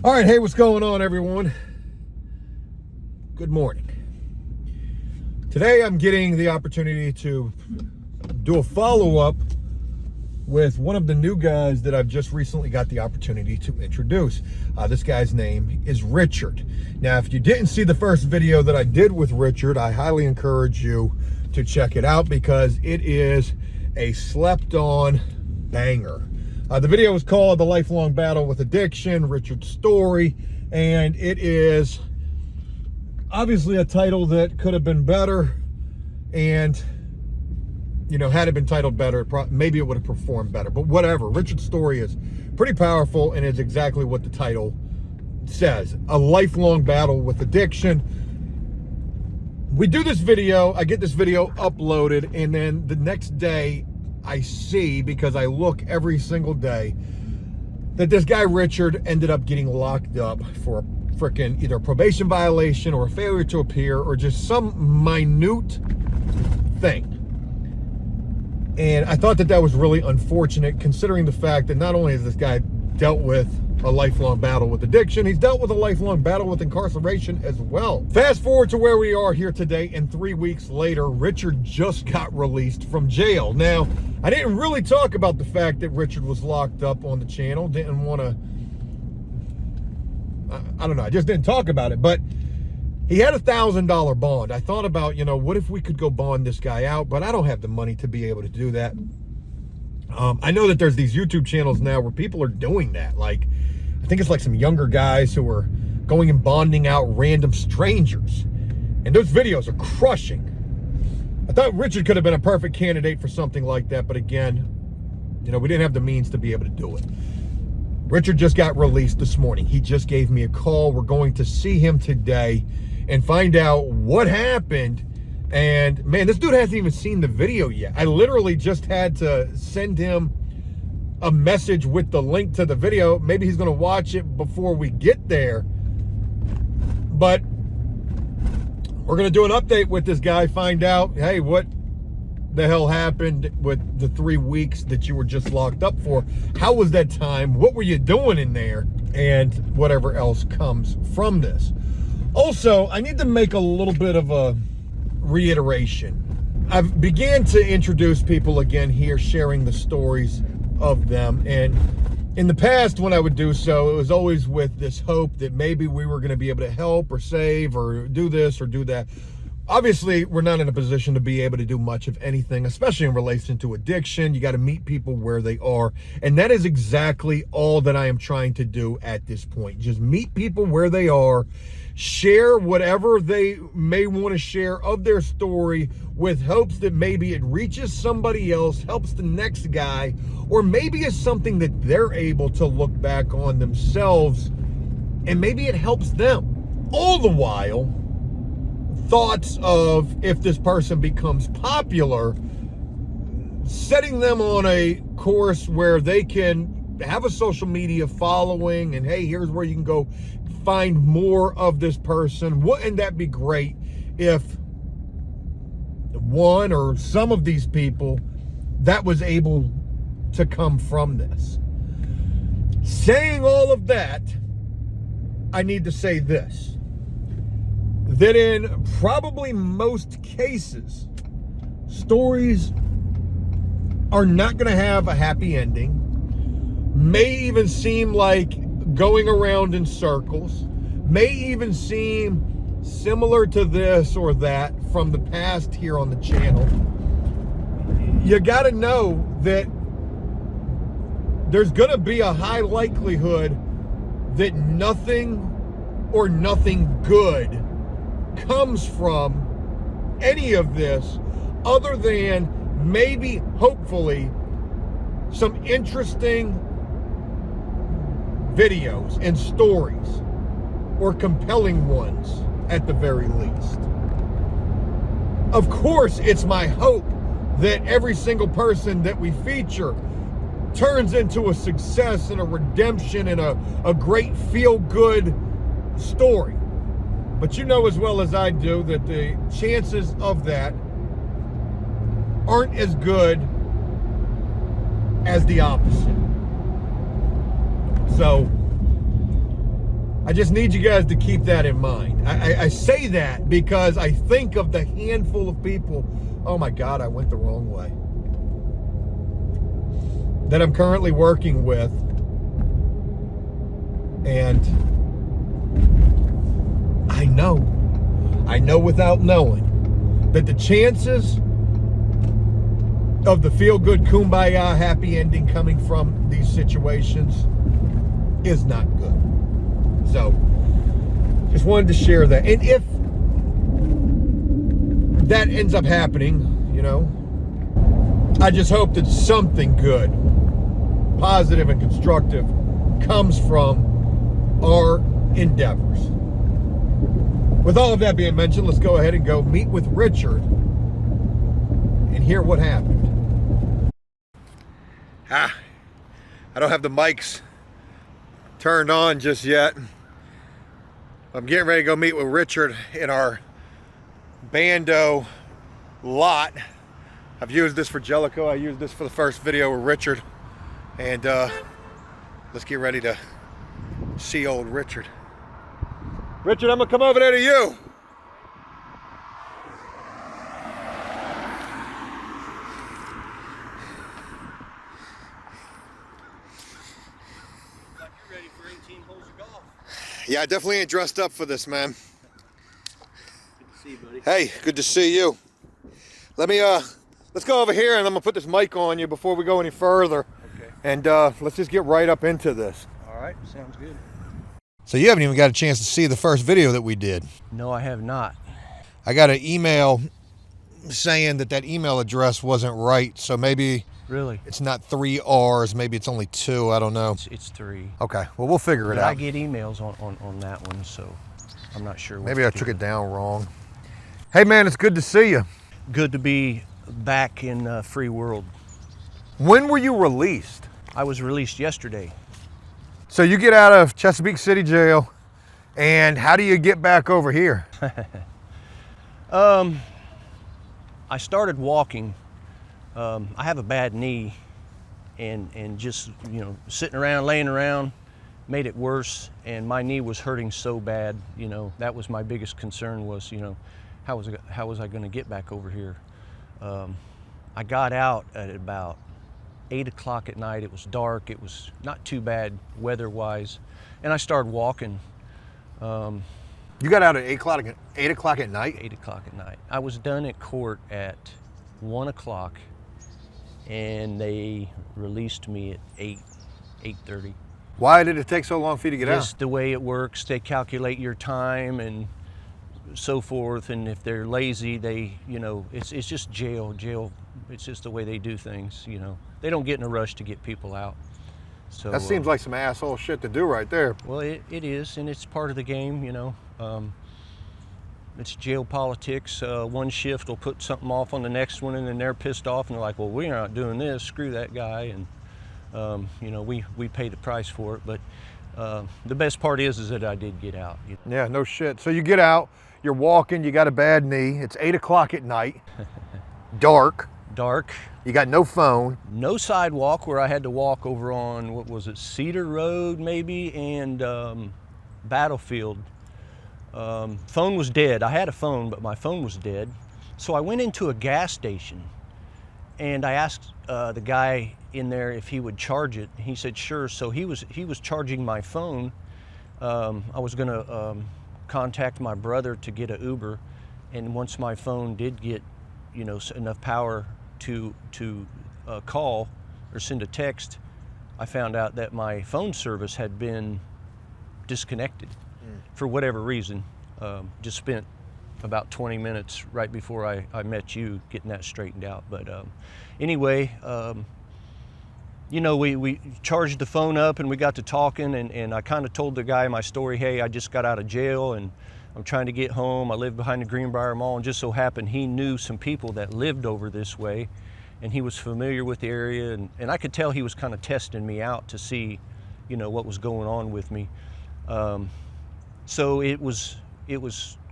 All right, hey, what's going on, everyone? Good morning. Today I'm getting the opportunity to do a follow-up with one of the new guys that I've just recently got the opportunity to introduce. This guy's name is Richard. Now, if you didn't see the first video that I did with Richard, I highly encourage you to check it out because it is a slept-on banger. The video is called The Lifelong Battle with Addiction, Richard's Story, and it is obviously a title that could have been better, and you know, had it been titled better, maybe it would have performed better, but whatever. Richard's story is pretty powerful and is exactly what the title says, a lifelong battle with addiction. We do this video, I get this video uploaded, and then the next day I see, because I look every single day, that this guy Richard ended up getting locked up for a freaking either a probation violation or a failure to appear or just some minute thing. And I thought that that was really unfortunate, considering the fact that not only has this guy dealt with a lifelong battle with addiction, he's dealt with a lifelong battle with incarceration as well. Fast forward to where we are here today, and 3 weeks later, Richard just got released from jail. Now, I didn't really talk about the fact that Richard was locked up on the channel. Didn't want to, I don't know, I just didn't talk about it, but he had $1,000 bond. I thought about, you know, what if we could go bond this guy out, but I don't have the money to be able to do that. I know that there's these YouTube channels now where people are doing that. Like, I think it's like some younger guys who are going and bonding out random strangers. And those videos are crushing. I thought Richard could have been a perfect candidate for something like that, but again, you know, we didn't have the means to be able to do it. Richard just got released this morning. He just gave me a call. We're going to see him today and find out what happened. And man, this dude hasn't even seen the video yet. I literally just had to send him a message with the link to the video. Maybe he's going to watch it before we get there. But we're going to do an update with this guy, find out, hey, what the hell happened with the 3 weeks that you were just locked up for? How was that time? What were you doing in there? And whatever else comes from this. Also, I need to make a little bit of a reiteration. I've began to introduce people again here, sharing the stories of them. And in the past, when I would do so, it was always with this hope that maybe we were going to be able to help or save or do this or do that. Obviously, we're not in a position to be able to do much of anything, especially in relation to addiction. You got to meet people where they are. And that is exactly all that I am trying to do at this point. Just meet people where they are, share whatever they may want to share of their story with hopes that maybe it reaches somebody else, helps the next guy, or maybe it's something that they're able to look back on themselves and maybe it helps them. All the while, thoughts of if this person becomes popular, setting them on a course where they can have a social media following and hey, here's where you can go find more of this person. Wouldn't that be great if one or some of these people that was able to come from this? Saying all of that, I need to say this, that in probably most cases, stories are not going to have a happy ending, may even seem like going around in circles, may even seem similar to this or that from the past here on the channel. You got to know that there's going to be a high likelihood that nothing or nothing good comes from any of this other than maybe, hopefully, some interesting videos and stories, or compelling ones at the very least. Of course, it's my hope that every single person that we feature turns into a success and a redemption and a great feel-good story. But you know as well as I do that the chances of that aren't as good as the opposite. So I just need you guys to keep that in mind. I say that because I think of the handful of people, oh my God, I went the wrong way, that I'm currently working with. And I know without knowing that the chances of the feel-good kumbaya happy ending coming from these situations is not good. So just wanted to share that. And if that ends up happening, you know, I just hope that something good, positive and constructive comes from our endeavors. With all of that being mentioned, let's go ahead and go meet with Richard and hear what happened. I don't have the mics turned on just yet. I'm getting ready to go meet with Richard in our Bando lot. I've used this for Jellicoe. I used this for the first video with Richard. And let's get ready to see old Richard. Richard, I'm gonna come over there to you. Like you're ready for 18 holes of golf. Yeah, I definitely ain't dressed up for this, man. Good to see you, buddy. Hey, good to see you. Let me let's go over here and I'm gonna put this mic on you before we go any further. Okay. And let's just get right up into this. All right, sounds good. So you haven't even got a chance to see the first video that we did. No, I have not. I got an email saying that email address wasn't right. So maybe Really? it's not 3 R's, maybe it's only 2, I don't know. It's 3. Okay, well, we'll figure it But out. I get emails on that one, so I'm not sure. Maybe I took it down wrong. Hey man, it's good to see you. Good to be back in free world. When were you released? I was released yesterday. So you get out of Chesapeake City Jail, and how do you get back over here? I started walking. I have a bad knee, and just, you know, sitting around, laying around, made it worse. And my knee was hurting so bad. You know, that was my biggest concern. Was, you know, how was I going to get back over here? I got out at about 8 o'clock at night. It was dark. It was not too bad weather-wise, and I started walking. You got out at 8 o'clock at night? 8 o'clock at night. I was done at court at 1 o'clock, and they released me at 8:30. Why did it take so long for you to get Just the way it works, they calculate your time and so forth, and if they're lazy, they, you know, it's just jail. It's just the way they do things, you know. They don't get in a rush to get people out. So That seems like some asshole shit to do right there. well, it is, and it's part of the game, you know. It's jail politics. One shift will put something off on the next one, and then they're pissed off, and they're like, well, we're not doing this, screw that guy, and you know, we pay the price for it. But the best part is that I did get out. Yeah, no shit. So you get out, you're walking, you got a bad knee, it's 8 o'clock at night, dark, you got no phone. No sidewalk, where I had to walk over on, what was it, Cedar Road maybe, and Battlefield. Phone was dead. I had a phone, but my phone was dead. So I went into a gas station, and I asked the guy in there if he would charge it. He said sure. So he was charging my phone. I was gonna contact my brother to get an Uber, and once my phone did get, you know, enough power to call or send a text, I found out that my phone service had been disconnected for whatever reason. Just spent about 20 minutes right before I met you getting that straightened out. But anyway, you know, we charged the phone up and we got to talking, and I kind of told the guy my story. Hey, I just got out of jail and I'm trying to get home. I live behind the Greenbrier Mall, and just so happened he knew some people that lived over this way, and he was familiar with the area, and I could tell he was kind of testing me out to see, you know, what was going on with me. So it was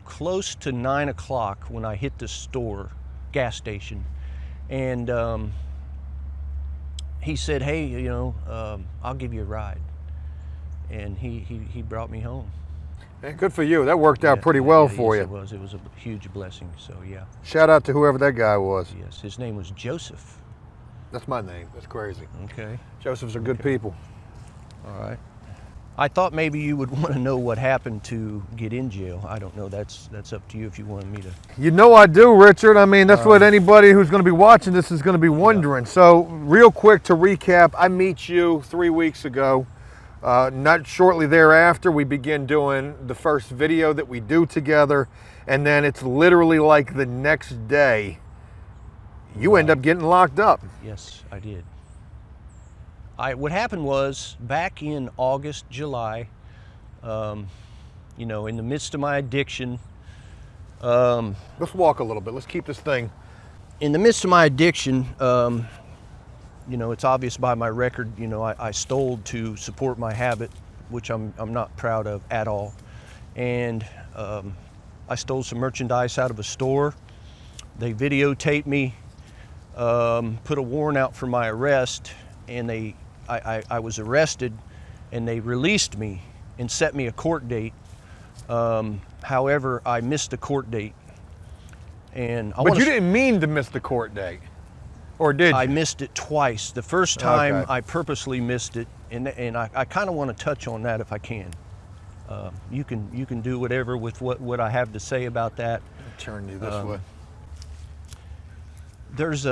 close to 9 o'clock when I hit the store, gas station, and he said, hey, you know, I'll give you a ride, and he brought me home. And good for you. That worked out pretty well for yes, you. It was a huge blessing. So yeah. Shout out to whoever that guy was. Yes, his name was Joseph. That's my name. That's crazy. Okay. Josephs are good people. All right. I thought maybe you would want to know what happened to get in jail. I don't know. That's up to you if you wanted me to. You know I do, Richard. I mean, that's what anybody who's going to be watching this is going to be wondering. So real quick to recap, I meet you 3 weeks ago. Not shortly thereafter, we begin doing the first video that we do together. And then it's literally like the next day, you end up getting locked up. Yes, I did. What happened was back in August, July, you know, in the midst of my addiction. Let's walk a little bit. Let's keep this thing. In the midst of my addiction, you know, it's obvious by my record, you know, I stole to support my habit, which I'm not proud of at all. And I stole some merchandise out of a store. They videotaped me, put a warrant out for my arrest, and I was arrested, and they released me and set me a court date. However, I missed the court date. And But you didn't mean to miss the court date, or did you? I missed it twice. The first time Okay. I purposely missed it, and I kind of want to touch on that if I can. You can do whatever with what I have to say about that. Turn you this way. There's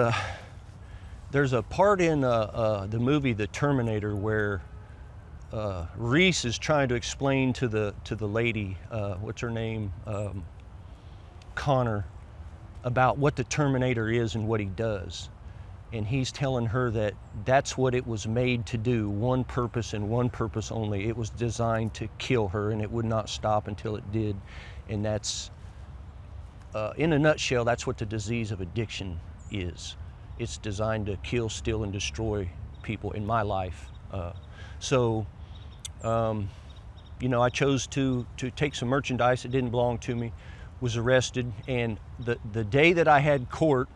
a part in the movie The Terminator where Reese is trying to explain to the lady, what's her name, Connor, about what the Terminator is and what he does. And he's telling her that that's what it was made to do, one purpose and one purpose only. It was designed to kill her, and it would not stop until it did. And that's, in a nutshell, that's what the disease of addiction is. It's designed to kill, steal, and destroy people in my life. You know, I chose to take some merchandise that didn't belong to me, was arrested, and the day that I had court,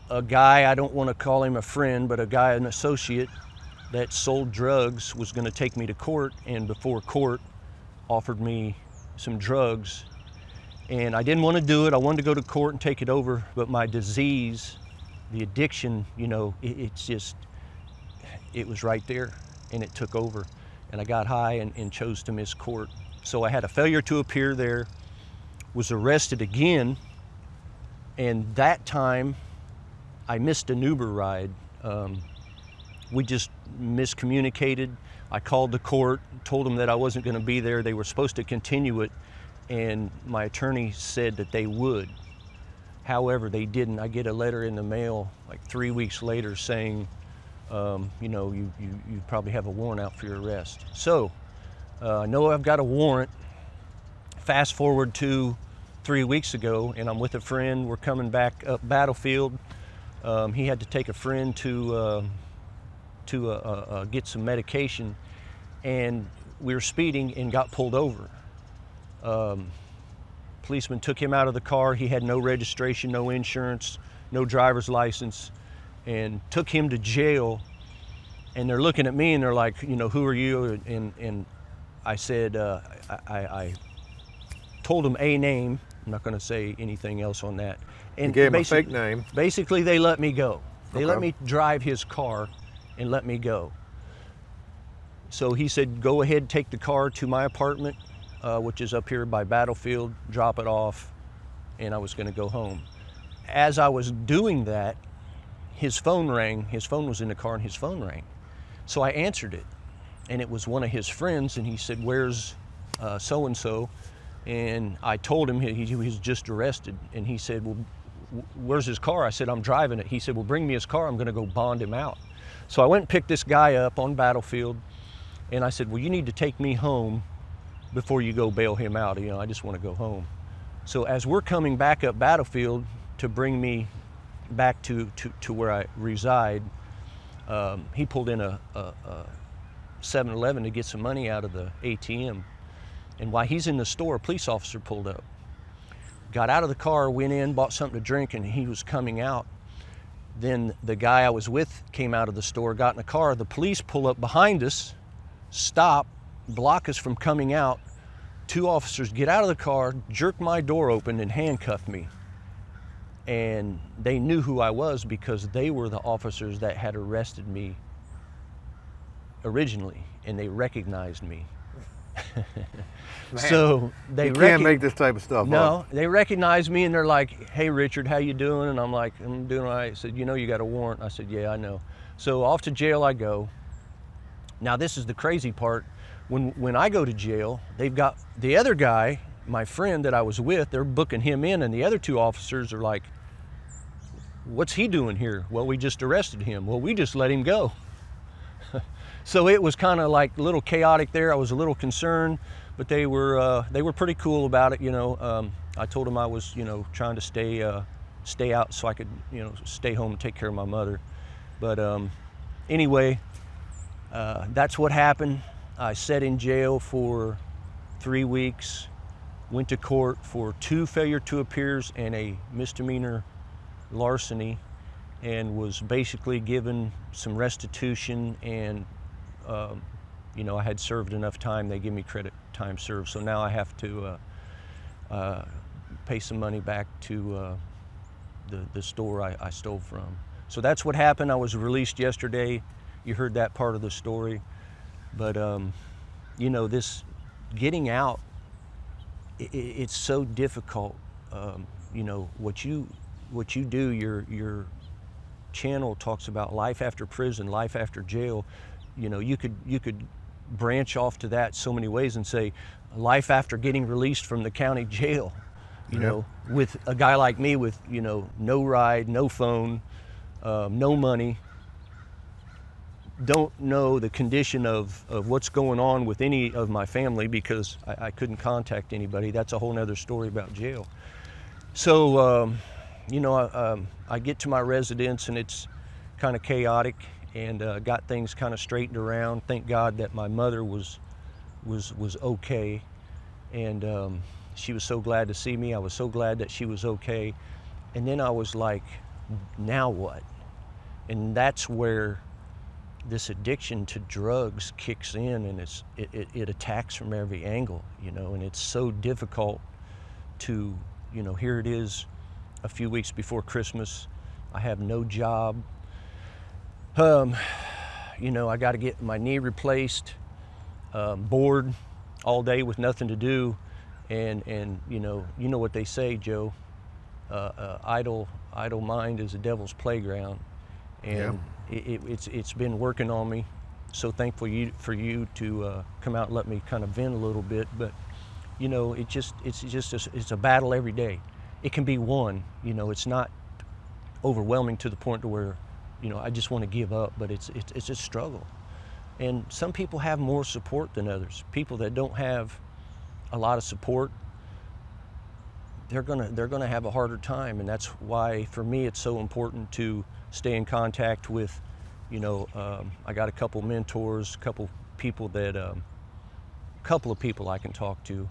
a guy, I don't want to call him a friend, but a guy, an associate that sold drugs, was going to take me to court, and before court offered me some drugs. And I didn't want to do it. I wanted to go to court and take it over, but my disease, the addiction, you know, it was right there, and it took over. And I got high and chose to miss court. So I had a failure to appear there, was arrested again, and that time I missed an Uber ride. We just miscommunicated. I called the court, told them that I wasn't going to be there. They were supposed to continue it, and my attorney said that they would. However, they didn't. I get a letter in the mail like 3 weeks later saying, you know, you probably have a warrant out for your arrest. So I know I've got a warrant. Fast forward to 3 weeks ago, and I'm with a friend. We're coming back up Battlefield. He had to take a friend to get some medication, and we were speeding and got pulled over. Policeman took him out of the car. He had no registration, no insurance, no driver's license, and took him to jail. And they're looking at me and they're like, you know, who are you? And I said, I told them a name. I'm not going to say anything else on that. And You gave him a fake name. Basically, they let me go. They let Okay. me drive his car and let me go. So he said, go ahead, take the car to my apartment, which is up here by Battlefield, drop it off, and I was going to go home. As I was doing that, his phone rang. His phone was in the car, and his phone rang. So I answered it, and it was one of his friends, and he said, where's so-and-so? And I told him he was just arrested, and he said, well, where's his car? I said, I'm driving it. He said, well, bring me his car. I'm going to go bond him out. So I went and picked this guy up on Battlefield, and I said, well, you need to take me home before you go bail him out. You know, I just want to go home. So as we're coming back up Battlefield to bring me back to where I reside, he pulled in a 7-Eleven to get some money out of the ATM. And while he's in the store, a police officer pulled up. Got out of the car, went in, bought something to drink, and he was coming out. Then the guy I was with came out of the store, got in the car. The police pull up behind us, stop, block us from coming out, 2 officers get out of the car, jerk my door open, and handcuff me. And they knew who I was because they were the officers that had arrested me originally, and they recognized me. So they can't make this type of stuff up. No, they recognized me and they're like, "Hey Richard, how you doing?" And I'm like, "I'm doing all right." I said, "You know you got a warrant?" I said, "Yeah, I know." So off to jail I go. Now this is the crazy part. When I go to jail, they've got the other guy, my friend that I was with, they're booking him in, and the other 2 officers are like, "What's he doing here?" "Well, we just arrested him." "Well, we just let him go." So it was kind of like a little chaotic there. I was a little concerned, but they were pretty cool about it. You know, I told them I was, you know, trying to stay out so I could, you know, stay home and take care of my mother. But anyway, that's what happened. I sat in jail for 3 weeks, went to court for 2 failure to appears and a misdemeanor larceny, and was basically given some restitution, and you know, I had served enough time. They give me credit time served, so now I have to pay some money back to the store I stole from. So that's what happened. I was released yesterday. You heard that part of the story, but you know, this getting out, it's so difficult. You know, what you do, your channel talks about life after prison, life after jail. You know, you could branch off to that so many ways and say life after getting released from the county jail, you know, with a guy like me with, you know, no ride, no phone, no money, don't know the condition of what's going on with any of my family because I couldn't contact anybody. That's a whole nother story about jail. So, you know, I get to my residence and it's kind of chaotic, and got things kind of straightened around. Thank God that my mother was okay, and she was so glad to see me. I was so glad that she was okay. And then I was like, now what? And that's where this addiction to drugs kicks in, and it attacks from every angle, you know, and it's so difficult to, you know, here it is a few weeks before Christmas. I have no job. You know, I got to get my knee replaced, bored all day with nothing to do, and you know what they say, Joe, idle mind is the devil's playground, and it's been working on me. So thankful for you to come out and let me kind of vent a little bit, but you know, it's a battle every day. It can be won, you know, it's not overwhelming to the point to where, you know, I just want to give up, but it's a struggle. And some people have more support than others. People that don't have a lot of support, they're gonna have a harder time, and that's why for me it's so important to stay in contact with, you know, I got a couple mentors, a couple people that, couple of people I can talk to.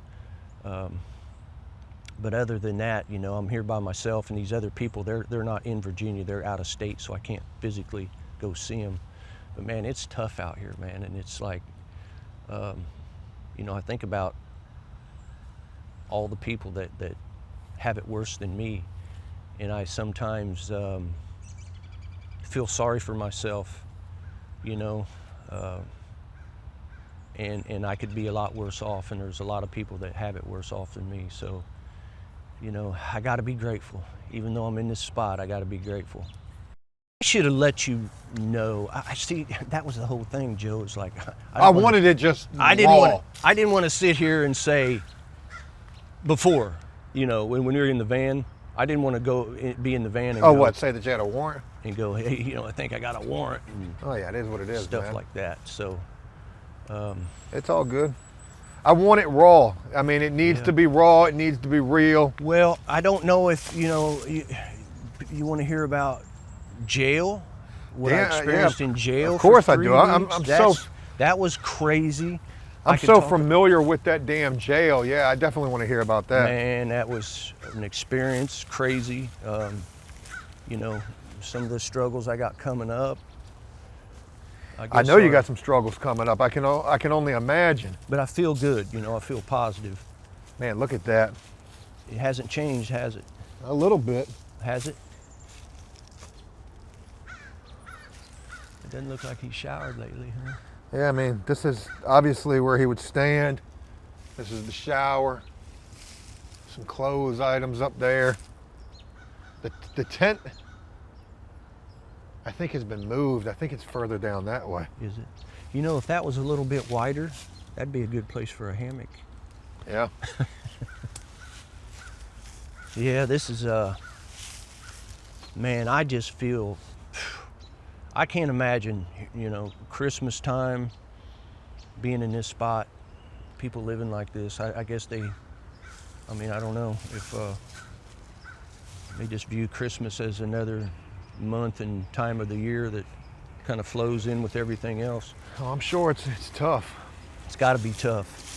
But other than that, you know, I'm here by myself, and these other people, they're not in Virginia, they're out of state, so I can't physically go see them. But man, it's tough out here, man, and it's like, you know, I think about all the people that have it worse than me, and I sometimes feel sorry for myself, you know, and I could be a lot worse off, and there's a lot of people that have it worse off than me. So, you know, I got to be grateful. Even though I'm in this spot, I got to be grateful. I should have let you know. I see, that was the whole thing, Joe. It's like I wanted it just I didn't want to sit here and say before, you know, when we were in the van, I didn't want to be in the van and go, what, say that you had a warrant? And go, hey, you know, I think I got a warrant. And oh yeah, it is what it is, stuff man. like that. So it's all good. I want it raw. I mean, it needs to be raw. It needs to be real. Well, I don't know if, you know, you want to hear about jail, what I experienced in jail. Of course for I do. 3 weeks. That was crazy. I'm so familiar with that damn jail. Yeah, I definitely want to hear about that. Man, that was an experience, crazy. You know, some of the struggles I got coming up. I know you got some struggles coming up. I can only imagine. But I feel good, you know, I feel positive. Man, look at that. It hasn't changed, has it? A little bit. Has it? It doesn't look like he's showered lately, huh? Yeah, I mean, this is obviously where he would stand. This is the shower. Some clothes items up there. The tent, I think, has been moved. I think it's further down that way. Is it? You know, if that was a little bit wider, that'd be a good place for a hammock. Yeah. Yeah, this is, man, I just feel, I can't imagine, you know, Christmas time, being in this spot, people living like this. I guess I mean, I don't know if they just view Christmas as another month and time of the year that kind of flows in with everything else. Oh, I'm sure it's tough. It's got to be tough.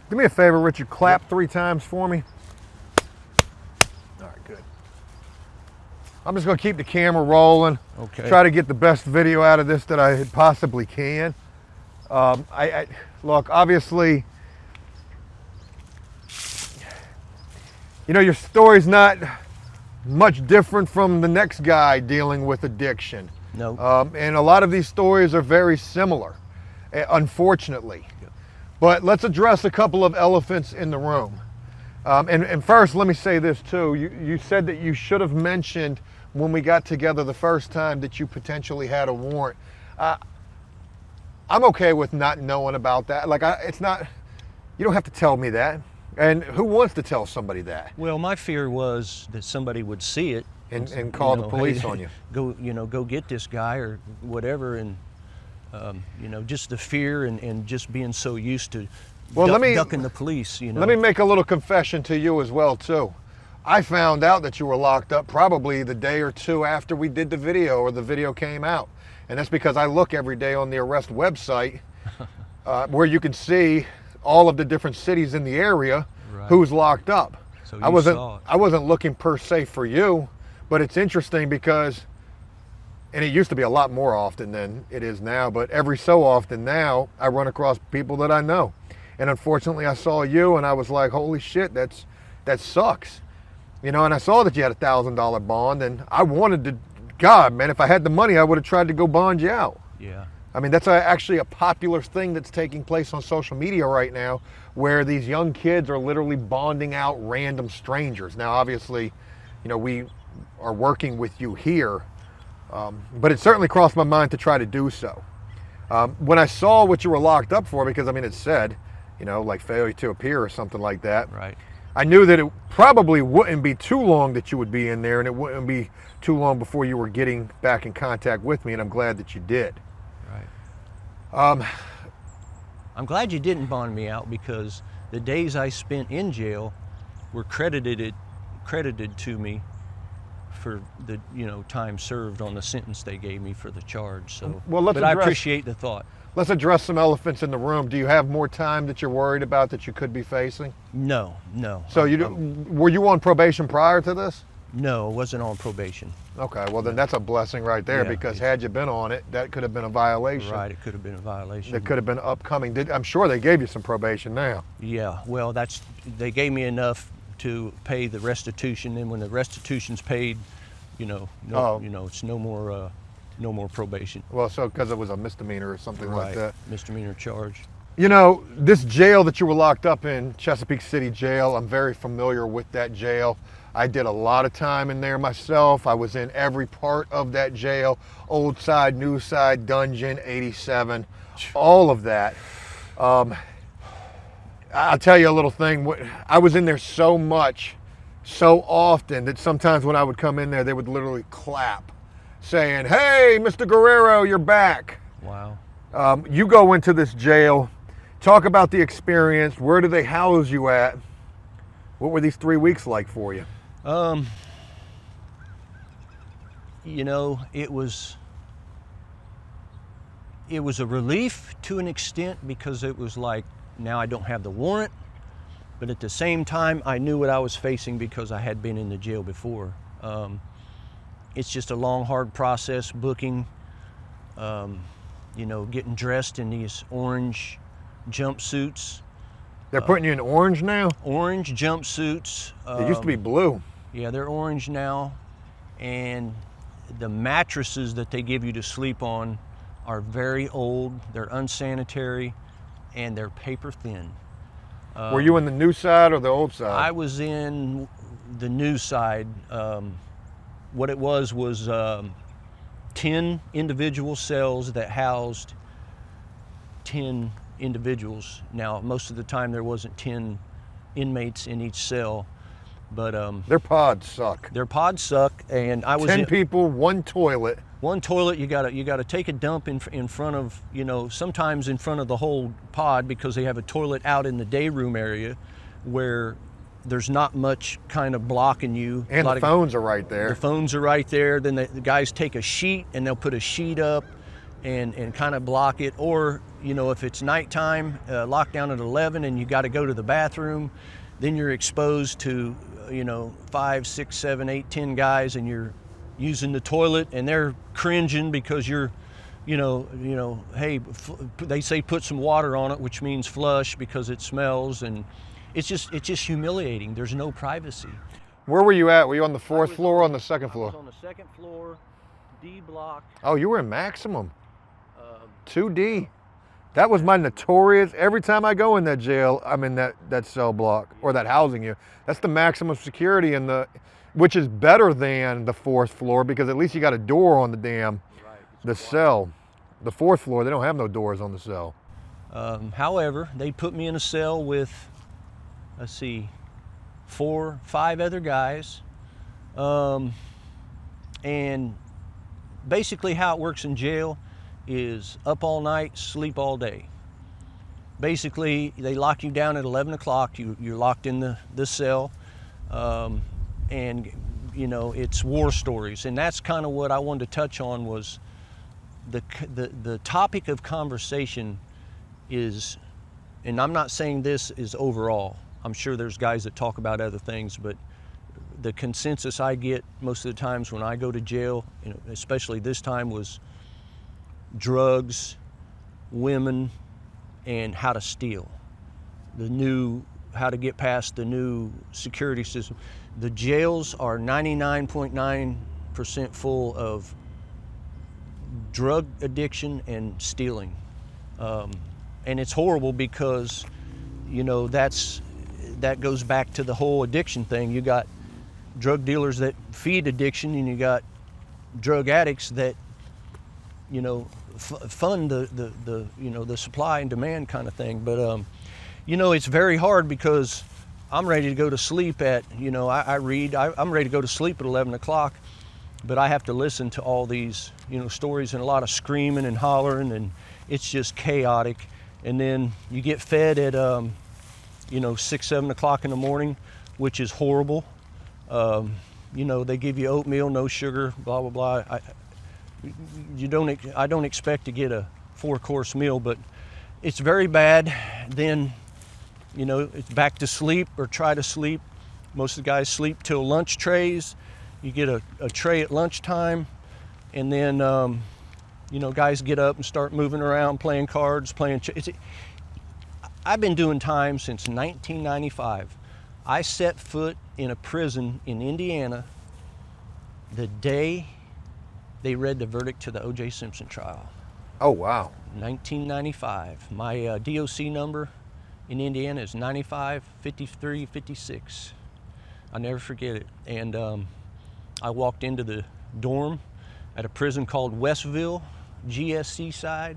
Do me a favor, Richard. Clap 3 times for me. All right, good. I'm just going to keep the camera rolling. Okay. Try to get the best video out of this that I possibly can. Look, obviously, you know, your story's not much different from the next guy dealing with addiction. No. And a lot of these stories are very similar, unfortunately. But let's address a couple of elephants in the room. And first, let me say this too. You said that you should have mentioned when we got together the first time that you potentially had a warrant. I'm okay with not knowing about that. Like, it's not, you don't have to tell me that. And who wants to tell somebody that? Well, my fear was that somebody would see it and call the police on you. Go get this guy or whatever, and you know, just the fear and just being so used to ducking the police. You know. Let me make a little confession to you as well too. I found out that you were locked up probably the day or two after we did the video or the video came out, and that's because I look every day on the arrest website where you can see all of the different cities in the area who's locked up. So I wasn't looking per se for you, but it's interesting because, and it used to be a lot more often than it is now, but every so often now I run across people that I know. And unfortunately I saw you and I was like, holy shit, that sucks. You know, and I saw that you had a $1,000 bond and I wanted to, God, man, if I had the money, I would have tried to go bond you out. Yeah. I mean, that's actually a popular thing that's taking place on social media right now, where these young kids are literally bonding out random strangers. Now, obviously, you know, we are working with you here, but it certainly crossed my mind to try to do so. When I saw what you were locked up for, because I mean, it said, you know, like failure to appear or something like that. Right. I knew that it probably wouldn't be too long that you would be in there, and it wouldn't be too long before you were getting back in contact with me, and I'm glad that you did. Right. I'm glad you didn't bond me out, because the days I spent in jail were credited to me for the, you know, time served on the sentence they gave me for the charge. So, well, but I appreciate the thought. Let's address some elephants in the room. Do you have more time that you're worried about that you could be facing? No. So were you on probation prior to this? No, I wasn't on probation. Okay, well then that's a blessing right there, because had you been on it, that could have been a violation. Right, it could have been a violation. It could have been upcoming. I'm sure they gave you some probation now. Yeah, well, they gave me enough to pay the restitution, and when the restitution's paid, you know, it's no more probation. Well, so because it was a misdemeanor or something like that. Misdemeanor charge. You know, this jail that you were locked up in, Chesapeake City Jail, I'm very familiar with that jail. I did a lot of time in there myself. I was in every part of that jail, old side, new side, dungeon, 87, all of that. I'll tell you a little thing. I was in there so much, so often, that sometimes when I would come in there, they would literally clap, saying, "Hey, Mr. Guerrero, you're back." Wow. You go into this jail, talk about the experience. Where do they house you at? What were these 3 weeks like for you? You know, it was a relief to an extent, because it was like, now I don't have the warrant, but at the same time I knew what I was facing because I had been in the jail before. it's just a long, hard process booking, you know, getting dressed in these orange jumpsuits. They're putting you in orange now? Orange jumpsuits. It used to be blue. Yeah, they're orange now. And the mattresses that they give you to sleep on are very old, they're unsanitary, and they're paper thin. Were you in the new side or the old side? I was in the new side. What it was 10 individual cells that housed 10 individuals. Now, most of the time there wasn't 10 inmates in each cell, but their pods suck. Their pods suck, and I was 10 people, one toilet. One toilet. You gotta take a dump in front of, you know, sometimes in front of the whole pod, because they have a toilet out in the day room area where there's not much kind of blocking you. And the phones are right there. The phones are right there. Then the guys take a sheet and they'll put a sheet up and kind of block it. Or, you know, if it's nighttime, lockdown at 11 and you got to go to the bathroom, then you're exposed to, you know, 5, 6, 7, 8, 10 guys, and you're using the toilet and they're cringing because you're, you know, hey, they say put some water on it, which means flush because it smells, and it's just humiliating. There's no privacy. Where were you at? Were you on the fourth floor or on the second floor? I was on the second floor, D block. Oh, you were in maximum. 2D. That was my notorious. Every time I go in that jail, I'm in that cell block or that housing unit. That's the maximum security in the, which is better than the fourth floor because at least you got a door on the cell. The fourth floor, they don't have no doors on the cell. However, they put me in a cell with, let's see, 4, 5 other guys. And basically how it works in jail is up all night, sleep all day. Basically, they lock you down at 11 o'clock. You're locked in the cell. And, you know, it's war stories. And that's kind of what I wanted to touch on, was the topic of conversation is, and I'm not saying this is overall. I'm sure there's guys that talk about other things, but the consensus I get most of the times when I go to jail, you know, especially this time, was drugs, women, and how to steal. How to get past the new security system. The jails are 99.9% full of drug addiction and stealing. And it's horrible because, you know, that goes back to the whole addiction thing. You got drug dealers that feed addiction, and you got drug addicts that, you know, fund the you know, the supply and demand kind of thing. But you know, it's very hard because I'm ready to go to sleep at, you know, I'm ready to go to sleep at 11 o'clock, but I have to listen to all these, you know, stories and a lot of screaming and hollering, and it's just chaotic. And then you get fed at you know, 6, 7 o'clock in the morning, which is horrible. You know, they give you oatmeal, no sugar, blah blah blah. I don't expect to get a 4-course meal, but it's very bad. Then, you know, it's back to sleep or try to sleep. Most of the guys sleep till lunch trays. You get a tray at lunchtime, and then you know, guys get up and start moving around, playing cards, I've been doing time since 1995. I set foot in a prison in Indiana the day they read the verdict to the O.J. Simpson trial. Oh, wow. 1995. My DOC number in Indiana is 955356. I'll never forget it. And I walked into the dorm at a prison called Westville, GSC side,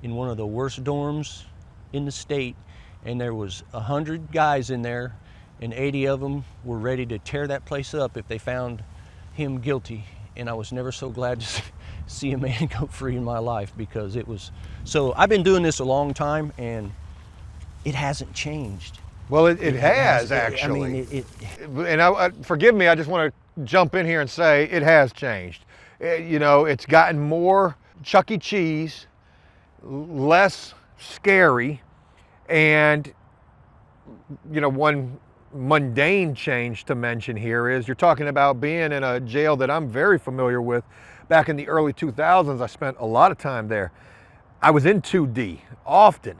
in one of the worst dorms in the state. And there was 100 guys in there, and 80 of them were ready to tear that place up if they found him guilty. And I was never so glad to see a man go free in my life, because it was, so I've been doing this a long time and it hasn't changed. Well, it has actually. I mean, and forgive me, I just want to jump in here and say it has changed. You know, it's gotten more Chuck E. Cheese, less scary, and, you know, one mundane change to mention here is you're talking about being in a jail that I'm very familiar with. Back in the early 2000s, I spent a lot of time there. I was in 2D often.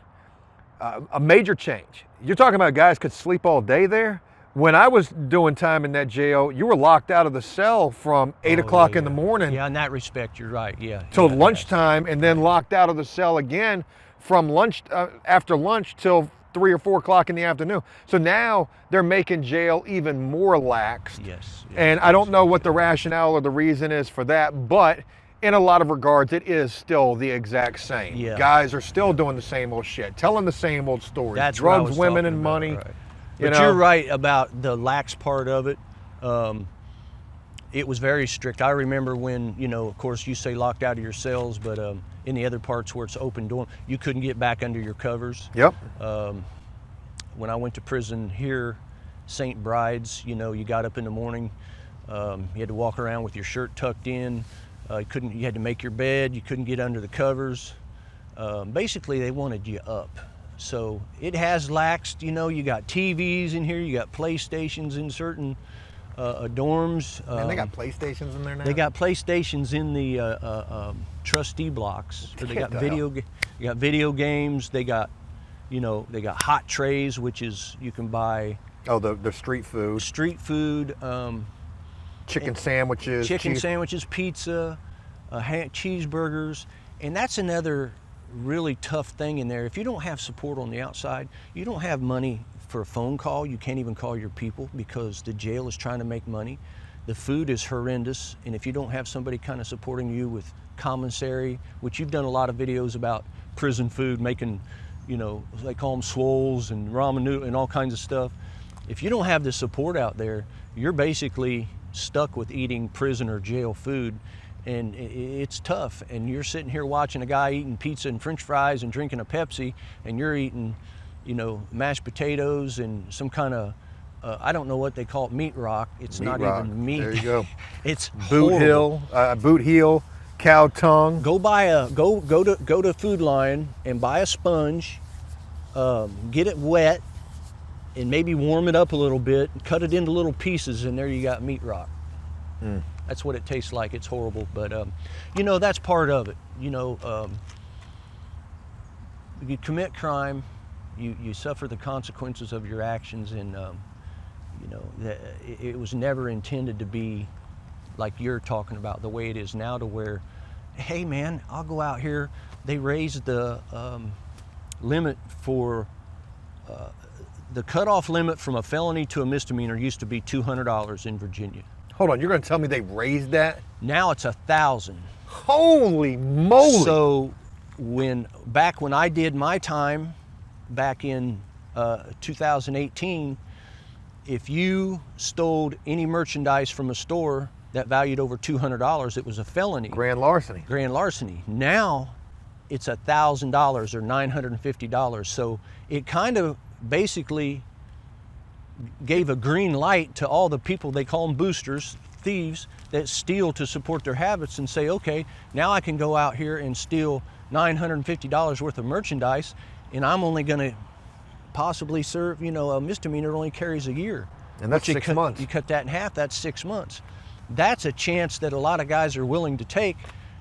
A major change. You're talking about guys could sleep all day there. When I was doing time in that jail, you were locked out of the cell from 8 o'clock in the morning. Yeah, in that respect, you're right. Yeah. Till lunchtime, and then locked out of the cell again from lunch after lunch till 3 or 4 o'clock in the afternoon. So now they're making jail even more lax. Yes. And I don't know what the rationale or the reason is for that, but in a lot of regards, it is still the exact same. Yeah. Guys are still doing the same old shit, telling the same old stories. That's what I drugs, was women, talking and about, money. right. You But know? you're right about the lax part of it. It was very strict. I remember when, of course, you say locked out of your cells, but in the other parts where it's open dorm, you couldn't get back under your covers. Yep. When I went to prison here, St. Bride's, you got up in the morning, you had to walk around with your shirt tucked in. You had to make your bed. You couldn't get under the covers. Basically, they wanted you up. So it has laxed. You got TVs in here. You got PlayStations in certain dorms. And they got PlayStations in there now? They got PlayStations in the trustee blocks. So they got you got video games. They got, they got hot trays, which is you can buy. Oh, the street food. Street food. Chicken sandwiches. Sandwiches, pizza, cheeseburgers, and that's another really tough thing in there. If you don't have support on the outside, you don't have money for a phone call. You can't even call your people because the jail is trying to make money. The food is horrendous, and if you don't have somebody kind of supporting you with commissary, which you've done a lot of videos about prison food, making, they call them swoles and ramen noodle and all kinds of stuff. If you don't have the support out there, you're basically stuck with eating prison or jail food, and it's tough. And you're sitting here watching a guy eating pizza and French fries and drinking a Pepsi, and you're eating, mashed potatoes and some kind of I don't know what they call it, meat rock. It's meat not rock. Even meat. There you go. It's boot heel, cow tongue. Go to Food Lion and buy a sponge, get it wet, and maybe warm it up a little bit, cut it into little pieces, and there you got meat rock. That's what it tastes like. It's horrible, but that's part of it. You commit crime, you suffer the consequences of your actions, and it was never intended to be like you're talking about, the way it is now, to where, hey man, I'll go out here. They raised the limit for the cutoff limit from a felony to a misdemeanor used to be $200 in Virginia. Hold on, you're going to tell me they raised that? Now it's $1,000. Holy moly! So back when I did my time, back in 2018, if you stole any merchandise from a store that valued over $200, it was a felony. Grand larceny. Now it's $1,000 or $950. So it kind of basically gave a green light to all the people, they call them boosters, thieves, that steal to support their habits, and say, okay, now I can go out here and steal $950 worth of merchandise, and I'm only going to possibly serve, a misdemeanor only carries a year. And that's 6 months. You cut that in half, that's 6 months. That's a chance that a lot of guys are willing to take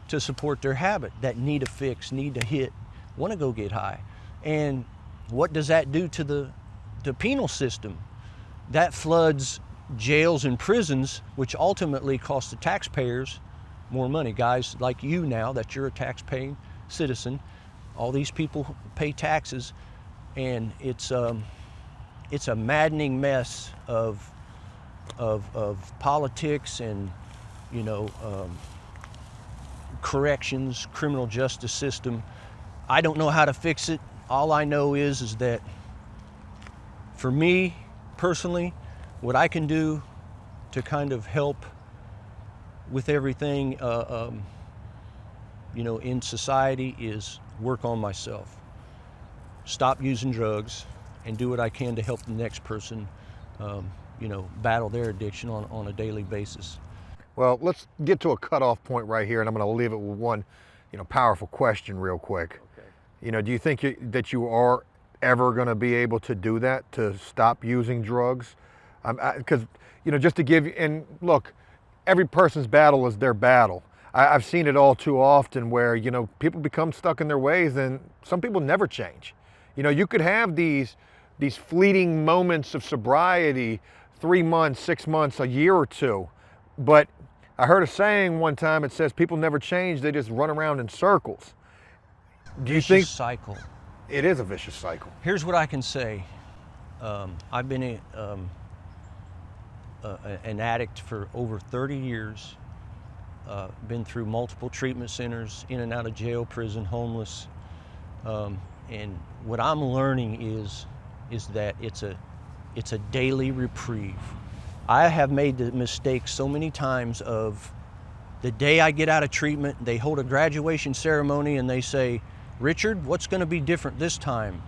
to support their habit, that need a fix, need to hit, want to go get high. And what does that do to the penal system? That floods jails and prisons, which ultimately costs the taxpayers more money. Guys like you now, that you're a tax-paying citizen, all these people pay taxes, and it's a maddening mess of politics and corrections, criminal justice system. I don't know how to fix it. All I know is that for me personally, what I can do to kind of help with everything in society is work on myself, stop using drugs, and do what I can to help the next person battle their addiction on a daily basis. Well, let's get to a cutoff point right here, and I'm going to leave it with one powerful question real quick. Okay. Do you think that you are ever going to be able to do that, to stop using drugs. Because, you know, just to give you, and look, every person's battle is their battle. I've seen it all too often where, you know, people become stuck in their ways and some people never change. You know, you could have these fleeting moments of sobriety, 3 months, 6 months, a year or two. But I heard a saying one time, it says people never change, they just run around in circles. Do you think? Vicious cycle. It is a vicious cycle. Here's what I can say. I've been an addict for over 30 years. Been through multiple treatment centers, in and out of jail, prison, homeless. And what I'm learning is that it's a daily reprieve. I have made the mistake so many times of the day I get out of treatment, they hold a graduation ceremony and they say, Richard, what's going to be different this time?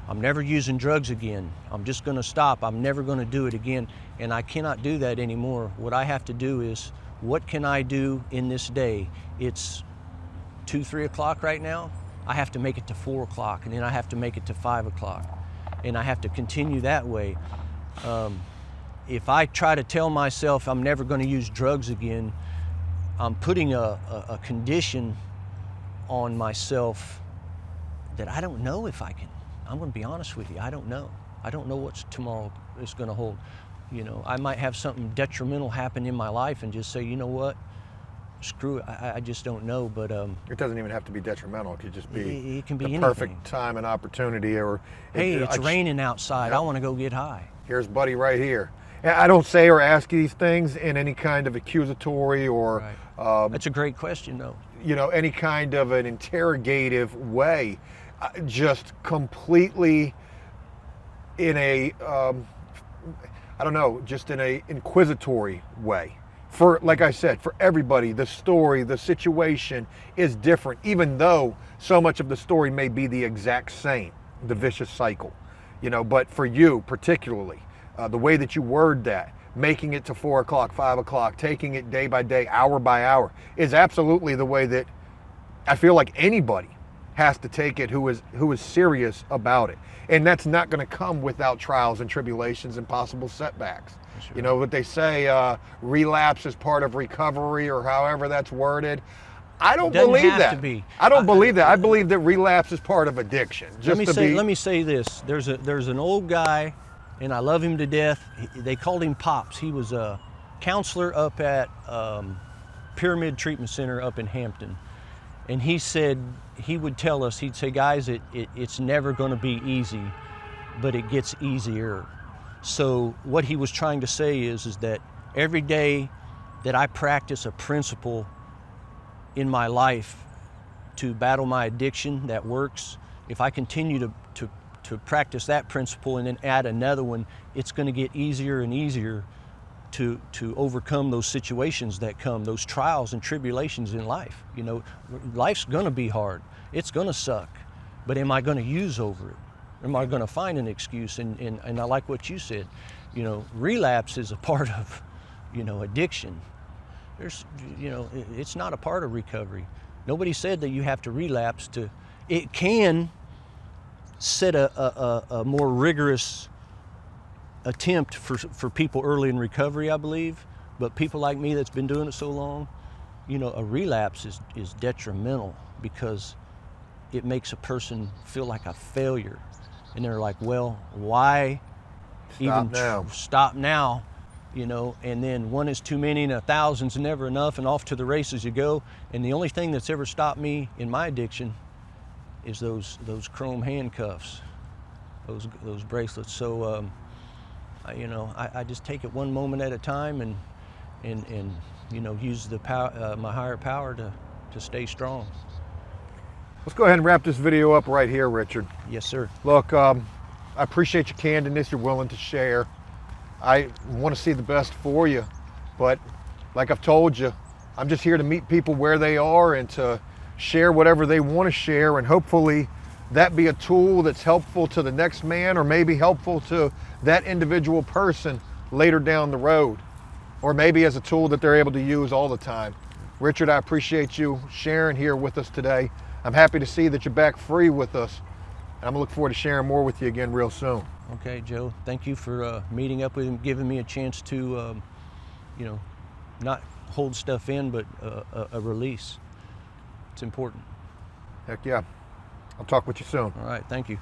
I'm never using drugs again. I'm just going to stop. I'm never going to do it again. And I cannot do that anymore. What I have to do is, what can I do in this day? It's 2, 3 o'clock right now. I have to make it to 4 o'clock, and then I have to make it to 5 o'clock. And I have to continue that way. If I try to tell myself I'm never going to use drugs again, I'm putting a condition on myself that I don't know if I can. I'm going to be honest with you. I don't know. I don't know what tomorrow is going to hold. You know, I might have something detrimental happen in my life and just say, you know what, screw it. I just don't know. But it doesn't even have to be detrimental. It could just be, it can be the anything. Perfect time and opportunity. Or hey, it's raining outside. Yep. I want to go get high. Here's buddy right here. I don't say or ask these things in any kind of accusatory or. Right. That's a great question, though. You know, any kind of an interrogative way. Just completely in a, I don't know, just in a inquisitory way. For, like I said, for everybody, the story, the situation is different, even though so much of the story may be the exact same, the vicious cycle, you know, but for you particularly, the way that you word that, making it to 4 o'clock, 5 o'clock, taking it day by day, hour by hour, is absolutely the way that I feel like anybody has to take it who is serious about it. And that's not going to come without trials and tribulations and possible setbacks. Sure. You know what they say, relapse is part of recovery, or however that's worded. I don't believe that. I don't believe that. I believe that relapse is part of addiction. Let me say this. There's an old guy, and I love him to death. They called him Pops. He was a counselor up at Pyramid Treatment Center up in Hampton. And he said, he would tell us, he'd say, guys, it's never going to be easy, but it gets easier. So what he was trying to say is that every day that I practice a principle in my life to battle my addiction that works, if I continue to practice that principle and then add another one, it's going to get easier and easier to overcome those situations that come, those trials and tribulations in life. You know, life's gonna be hard. It's gonna suck. But am I gonna use over it? Am I gonna find an excuse? And I like what you said. You know, relapse is a part of, you know, addiction. There's, you know, it's not a part of recovery. Nobody said that you have to relapse to, it can set a more rigorous attempt for people early in recovery, I believe, but people like me that's been doing it so long, you know, a relapse is detrimental because it makes a person feel like a failure, and they're like, well, why stop now, you know, and then one is too many and 1,000's never enough, and off to the races you go. And the only thing that's ever stopped me in my addiction is those chrome handcuffs, those bracelets. So you know, I just take it one moment at a time and you know, use the power, my higher power to stay strong. Let's go ahead and wrap this video up right here, Richard. Yes, sir. Look, I appreciate your candidness. You're willing to share. I want to see the best for you, but like I've told you, I'm just here to meet people where they are and to share whatever they want to share, and hopefully that be a tool that's helpful to the next man, or maybe helpful to that individual person later down the road, or maybe as a tool that they're able to use all the time. Richard, I appreciate you sharing here with us today. I'm happy to see that you're back free with us. I'm going to look forward to sharing more with you again real soon. Okay, Joe. Thank you for meeting up with him, giving me a chance to, you know, not hold stuff in, but a release. It's important. Heck yeah. I'll talk with you soon. All right. Thank you.